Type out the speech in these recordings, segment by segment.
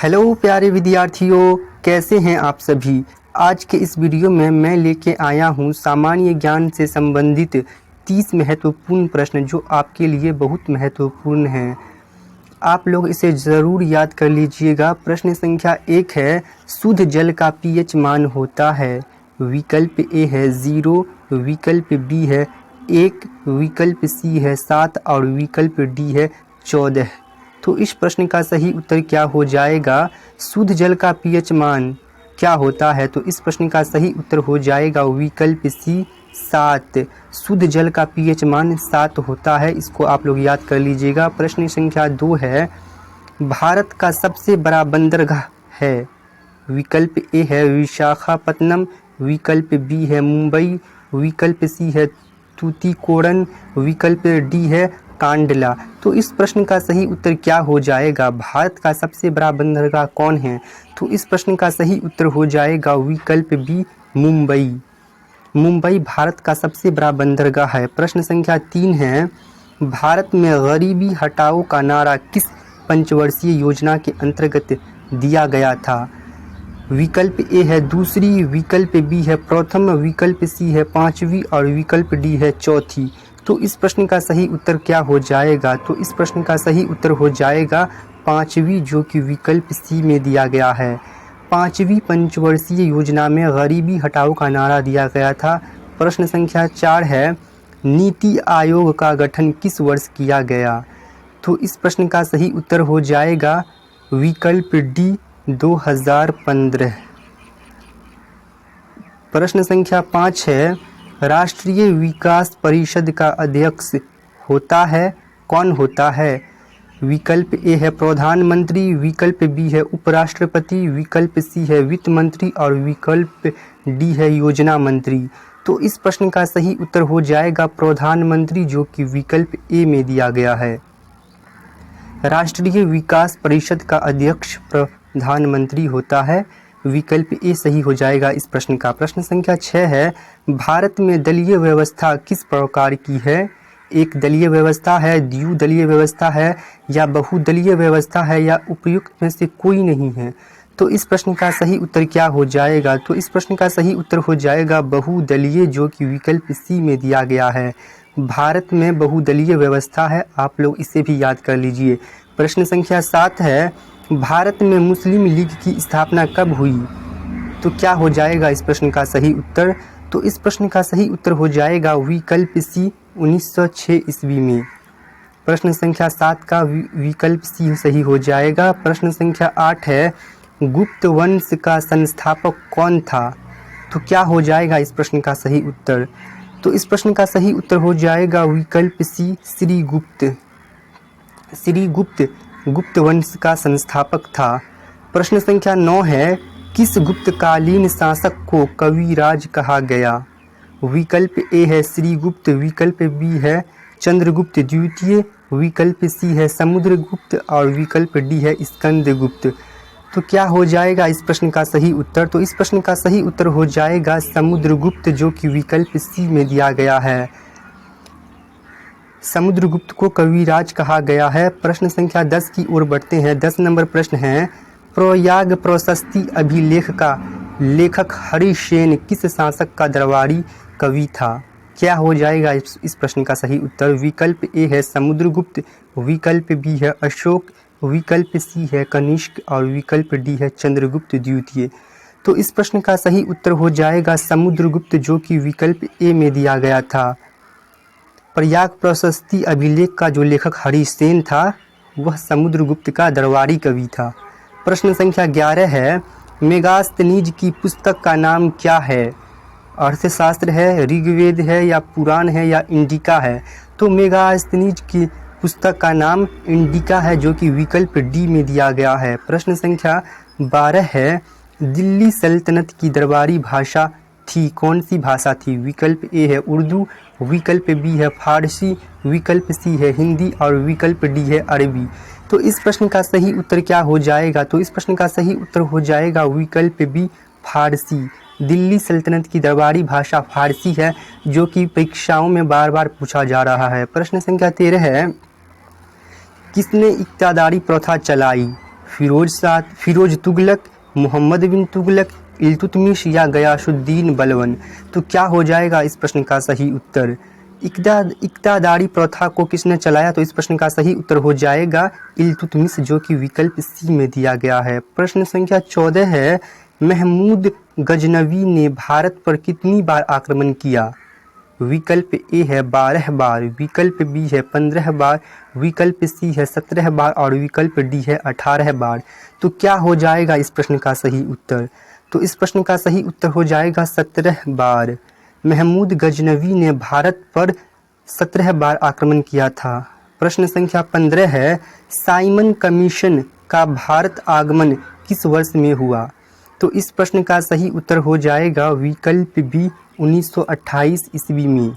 Hello प्यारे विद्यार्थियों, कैसे हैं आप सभी। आज के इस वीडियो में मैं लेके आया हूँ सामान्य ज्ञान से संबंधित 30 महत्वपूर्ण प्रश्न जो आपके लिए बहुत महत्वपूर्ण हैं। आप लोग इसे ज़रूर याद कर लीजिएगा। प्रश्न संख्या 1 है, शुद्ध जल का पीएच मान होता है। विकल्प ए है 0, विकल्प बी है 1, विकल्प सी है 7 और विकल्प डी है 14। तो इस प्रश्न का सही उत्तर क्या हो जाएगा? शुद्ध जल का पीएच मान क्या होता है? तो इस प्रश्न का सही उत्तर हो जाएगा विकल्प सी 7। शुद्ध जल का पीएच मान 7 होता है। इसको आप लोग याद कर लीजिएगा। प्रश्न संख्या 2 है, भारत का सबसे बड़ा बंदरगाह है। विकल्प ए है विशाखापत्तनम, विकल्प बी है मुंबई, विकल्प सी है तूतीकोड़न, विकल्प डी है कांडला। तो इस प्रश्न का सही उत्तर क्या हो जाएगा? भारत का सबसे बड़ा बंदरगाह कौन है? तो इस प्रश्न का सही उत्तर हो जाएगा विकल्प बी मुंबई। मुंबई भारत का सबसे बड़ा बंदरगाह है। प्रश्न संख्या 3 है, भारत में गरीबी हटाओ का नारा किस पंचवर्षीय योजना के अंतर्गत दिया गया था? विकल्प ए है दूसरी, विकल्प बी है प्रथम, विकल्प सी है 5वीं और विकल्प डी है 4थी। तो इस प्रश्न का सही उत्तर क्या हो जाएगा? तो इस प्रश्न का सही उत्तर हो जाएगा 5वीं, जो कि विकल्प सी में दिया गया है। 5वीं पंचवर्षीय योजना में गरीबी हटाओ का नारा दिया गया था। प्रश्न संख्या 4 है, नीति आयोग का गठन किस वर्ष किया गया? तो इस प्रश्न का सही उत्तर हो जाएगा विकल्प डी 2015। प्रश्न संख्या 5 है, राष्ट्रीय विकास परिषद का अध्यक्ष होता है कौन होता है? विकल्प ए है प्रधानमंत्री, विकल्प बी है उपराष्ट्रपति, विकल्प सी है वित्त मंत्री और विकल्प डी है योजना मंत्री। तो इस प्रश्न का सही उत्तर हो जाएगा प्रधानमंत्री, जो कि विकल्प ए में दिया गया है। राष्ट्रीय विकास परिषद का अध्यक्ष प्रधानमंत्री होता है। विकल्प ए सही हो जाएगा इस प्रश्न का। प्रश्न संख्या 6 है, भारत में दलीय व्यवस्था किस प्रकार की है? एक दलीय व्यवस्था है, द्विदलीय व्यवस्था है या बहुदलीय व्यवस्था है या उपयुक्त में से कोई नहीं है? तो इस प्रश्न का सही उत्तर क्या हो जाएगा? तो इस प्रश्न का सही उत्तर हो जाएगा बहुदलीय, जो कि विकल्प सी में दिया गया है। भारत में बहुदलीय व्यवस्था है, आप लोग इसे भी याद कर लीजिए। प्रश्न संख्या 7 है, भारत में मुस्लिम लीग की स्थापना कब हुई? तो क्या हो जाएगा इस प्रश्न का सही उत्तर? तो इस प्रश्न का सही उत्तर हो जाएगा विकल्प सी 1906 ईस्वी में। प्रश्न संख्या 7 का विकल्प सी सही हो जाएगा। प्रश्न संख्या 8 है, गुप्त वंश का संस्थापक कौन था? तो क्या हो जाएगा इस प्रश्न का सही उत्तर? तो इस प्रश्न का सही उत्तर हो जाएगा विकल्प सी श्रीगुप्त। श्रीगुप्त गुप्त वंश का संस्थापक था। प्रश्न संख्या 9 है, किस गुप्तकालीन शासक को कविराज कहा गया? विकल्प ए है श्रीगुप्त, विकल्प बी है चंद्रगुप्त द्वितीय, विकल्प सी है समुद्रगुप्त और विकल्प डी है स्कंदगुप्त। तो क्या हो जाएगा इस प्रश्न का सही उत्तर? तो इस प्रश्न का सही उत्तर हो जाएगा समुद्रगुप्त, जो कि विकल्प सी में दिया गया है। समुद्रगुप्त को कविराज कहा गया है। प्रश्न संख्या 10 की ओर बढ़ते हैं। 10 नंबर प्रश्न है, प्रयाग प्रशस्ति अभिलेख का लेखक हरिसेन किस शासक का दरबारी कवि था? क्या हो जाएगा इस प्रश्न का सही उत्तर? विकल्प ए है समुद्रगुप्त, विकल्प बी है अशोक, विकल्प सी है कनिष्क और विकल्प डी है चंद्रगुप्त द्वितीय। तो इस प्रश्न का सही उत्तर हो जाएगा समुद्रगुप्त, जो कि विकल्प ए में दिया गया था। प्रयाग प्रशस्ति अभिलेख का जो लेखक हरिसेन था वह समुद्रगुप्त का दरबारी कवि था। प्रश्न संख्या 11 है, मेगास्थनीज की पुस्तक का नाम क्या है? अर्थशास्त्र है, ऋग्वेद है या पुराण है या इंडिका है? तो मेगास्थनीज की पुस्तक का नाम इंडिका है, जो कि विकल्प डी में दिया गया है। प्रश्न संख्या 12 है, दिल्ली सल्तनत की दरबारी भाषा थी कौन सी भाषा थी? विकल्प ए है उर्दू, विकल्प बी है फारसी, विकल्प सी है हिंदी और विकल्प डी है अरबी। तो इस प्रश्न का सही उत्तर क्या हो जाएगा? तो इस प्रश्न का सही उत्तर हो जाएगा विकल्प बी फारसी। दिल्ली सल्तनत की दरबारी भाषा फारसी है, जो कि परीक्षाओं में बार बार पूछा जा रहा है। प्रश्न संख्या 13 है, किसने इक्तादारी प्रथा चलाई? फिरोज तुगलक, मोहम्मद बिन तुगलक, इल्तुतमिश या गयासुद्दीन बलबन। तो क्या हो जाएगा इस प्रश्न का सही उत्तर? इक्तादारी प्रथा को किसने चलाया? तो इस प्रश्न का सही उत्तर हो जाएगा इल्तुतमिश, जो कि विकल्प सी में दिया गया है। प्रश्न संख्या 14 है, महमूद गजनवी ने भारत पर कितनी बार आक्रमण किया? विकल्प ए है 12 बार, विकल्प बी है 15 बार, विकल्प सी है 17 बार और विकल्प डी है 18 बार। तो क्या हो जाएगा इस प्रश्न का सही उत्तर? तो इस प्रश्न का सही उत्तर हो जाएगा 17 बार। महमूद गजनवी ने भारत पर 17 बार आक्रमण किया था। प्रश्न संख्या 15 है, साइमन कमीशन का भारत आगमन किस वर्ष में हुआ? तो इस प्रश्न का सही उत्तर हो जाएगा विकल्प बी 1928 ईस्वी में।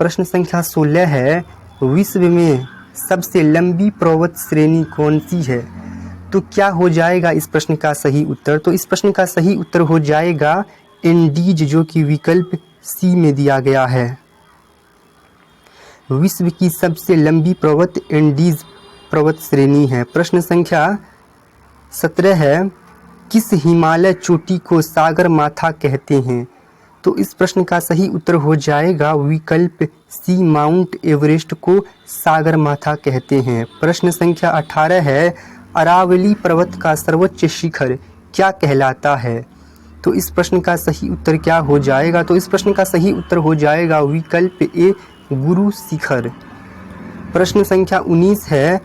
प्रश्न संख्या 16 है, विश्व में सबसे लंबी पर्वत श्रेणी कौन सी है? तो क्या हो जाएगा इस प्रश्न का सही उत्तर? तो इस प्रश्न का सही उत्तर हो जाएगा एंडीज, जो कि विकल्प सी में दिया गया है। विश्व की सबसे लंबी पर्वत एंडीज पर्वत श्रेणी है। प्रश्न संख्या 17 है, किस हिमालय चोटी को सागर माथा कहते हैं? तो इस प्रश्न का सही उत्तर हो जाएगा विकल्प सी, माउंट एवरेस्ट को सागर माथा कहते हैं। प्रश्न संख्या 18 है, अरावली पर्वत का सर्वोच्च शिखर क्या कहलाता है? तो इस प्रश्न का सही उत्तर क्या हो जाएगा? तो इस प्रश्न का सही उत्तर हो जाएगा विकल्प ए, गुरु शिखर। प्रश्न संख्या 19 है,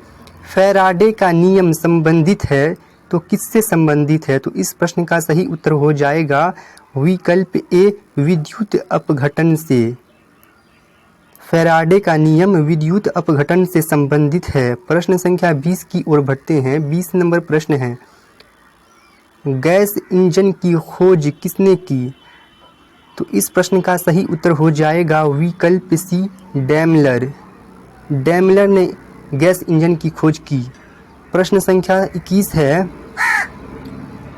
फैराडे का नियम संबंधित है तो किससे संबंधित है? तो इस प्रश्न का सही उत्तर हो जाएगा विकल्प ए, विद्युत अपघटन से। फैराडे का नियम विद्युत अपघटन से संबंधित है। प्रश्न संख्या 20 की ओर बढ़ते हैं। 20 नंबर प्रश्न है, गैस इंजन की खोज किसने की? तो इस प्रश्न का सही उत्तर हो जाएगा विकल्प सी, डैमलर। डैमलर ने गैस इंजन की खोज की। प्रश्न संख्या 21 है,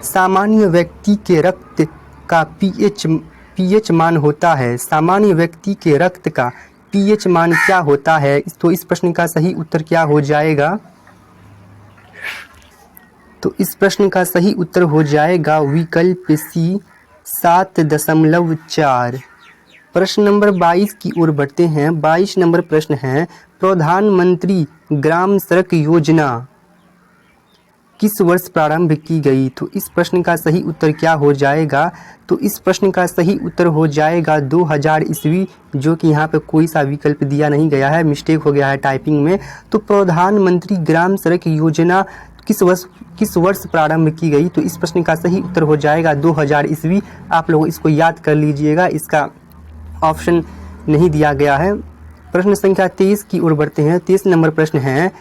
सामान्य व्यक्ति के रक्त का पीएच मान होता है। सामान्य व्यक्ति के रक्त का पीएच मान क्या होता है? तो इस प्रश्न का सही उत्तर क्या हो जाएगा? तो इस प्रश्न का सही उत्तर हो जाएगा विकल्प सी, 7.4। प्रश्न नंबर 22 की ओर बढ़ते हैं। 22 नंबर प्रश्न है, प्रधानमंत्री ग्राम सड़क योजना किस वर्ष प्रारंभ की गई? तो इस प्रश्न का सही उत्तर क्या हो जाएगा? तो इस प्रश्न का सही उत्तर हो जाएगा 2000 ईस्वी, जो कि यहाँ पे कोई सा विकल्प दिया नहीं गया है, मिस्टेक हो गया है टाइपिंग में। तो प्रधानमंत्री ग्राम सड़क योजना किस वर्ष प्रारंभ की गई? तो इस प्रश्न का सही उत्तर हो जाएगा 2000 ईस्वी। आप लोग इसको याद कर लीजिएगा, इसका ऑप्शन नहीं दिया गया है। प्रश्न संख्या 23 की ओर बढ़ते हैं। 23 नंबर प्रश्न है,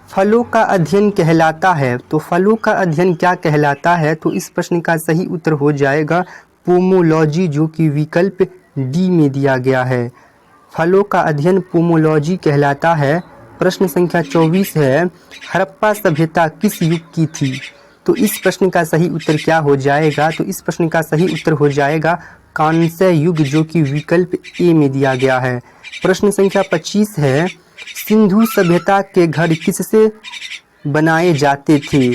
फलों का अध्ययन कहलाता है। तो फलों का अध्ययन क्या कहलाता है? तो इस प्रश्न का सही उत्तर हो जाएगा पोमोलॉजी, जो कि विकल्प डी में दिया गया है। फलों का अध्ययन पोमोलॉजी कहलाता है। प्रश्न संख्या 24 है, हड़प्पा सभ्यता किस युग की थी? तो इस प्रश्न का सही उत्तर क्या हो जाएगा? तो इस प्रश्न का सही उत्तर हो जाएगा कांस्य युग, जो कि विकल्प ए में दिया गया है। प्रश्न संख्या 25 है, सिंधु सभ्यता के घर किससे बनाए जाते थे?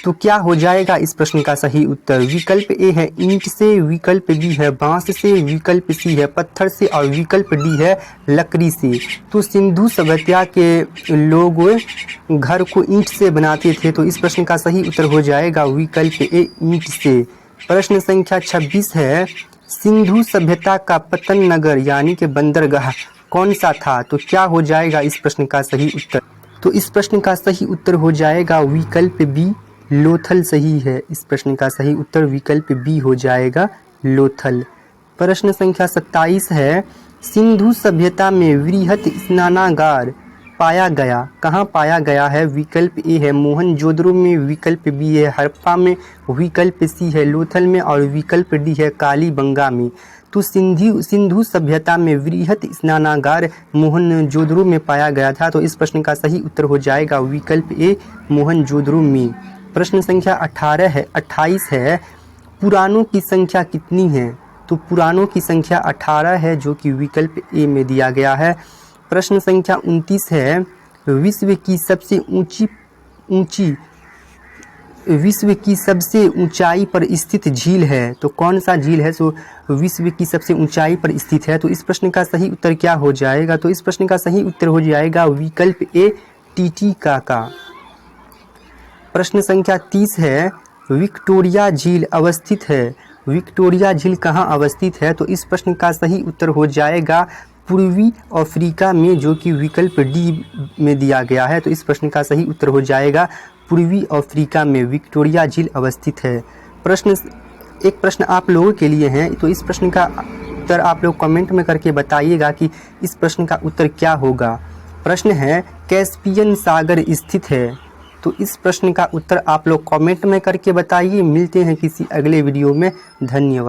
तो क्या हो जाएगा इस प्रश्न का सही उत्तर? विकल्प ए है ईंट से, विकल्प बी है बांस से, विकल्प सी है पत्थर से और विकल्प डी है लकड़ी से। तो सिंधु सभ्यता के लोग घर को ईंट से बनाते थे। तो इस प्रश्न का सही उत्तर हो जाएगा विकल्प ए, ईंट से। प्रश्न संख्या 26 है, सिंधु सभ्यता का पतन नगर यानी कि बंदरगाह कौन सा था? तो क्या हो जाएगा इस प्रश्न का सही उत्तर? तो इस प्रश्न का सही उत्तर हो जाएगा विकल्प बी, लोथल सही है। इस प्रश्न का सही उत्तर विकल्प बी हो जाएगा, लोथल। प्रश्न संख्या 27 है, सिंधु सभ्यता में वृहत स्नानागार पाया गया, कहाँ पाया गया है? विकल्प ए है मोहनजोदड़ो में, विकल्प बी है हड़प्पा में, विकल्प सी है लोथल में और विकल्प डी है कालीबंगा में। तो सिंधु सभ्यता में वृहत स्नानागार मोहनजोदड़ो में पाया गया था। तो इस प्रश्न का सही उत्तर हो जाएगा विकल्प ए, मोहनजोदड़ो में। प्रश्न संख्या 28 है, पुराणों की संख्या कितनी है? तो पुराणों की संख्या 18 है, जो कि विकल्प ए में दिया गया है। प्रश्न संख्या 29 है, विश्व की सबसे ऊंची विश्व की सबसे ऊंचाई पर स्थित झील है? तो कौन सा झील है सो विश्व की सबसे ऊंचाई पर स्थित है? तो इस प्रश्न का सही उत्तर क्या हो जाएगा? तो इस प्रश्न का सही उत्तर हो जाएगा विकल्प ए, टिटिकाका। प्रश्न संख्या 30 है, विक्टोरिया झील अवस्थित है। विक्टोरिया झील कहाँ अवस्थित है? तो इस प्रश्न का सही उत्तर हो जाएगा पूर्वी अफ्रीका में, जो कि विकल्प डी में दिया गया है। तो इस प्रश्न का सही उत्तर हो जाएगा पूर्वी अफ्रीका में विक्टोरिया झील अवस्थित है। एक प्रश्न आप लोगों के लिए है, तो इस प्रश्न का उत्तर आप लोग कमेंट में करके बताइएगा कि इस प्रश्न का उत्तर क्या होगा। प्रश्न है, कैस्पियन सागर स्थित है? तो इस प्रश्न का उत्तर आप लोग कमेंट में करके बताइए। मिलते हैं किसी अगले वीडियो में। धन्यवाद।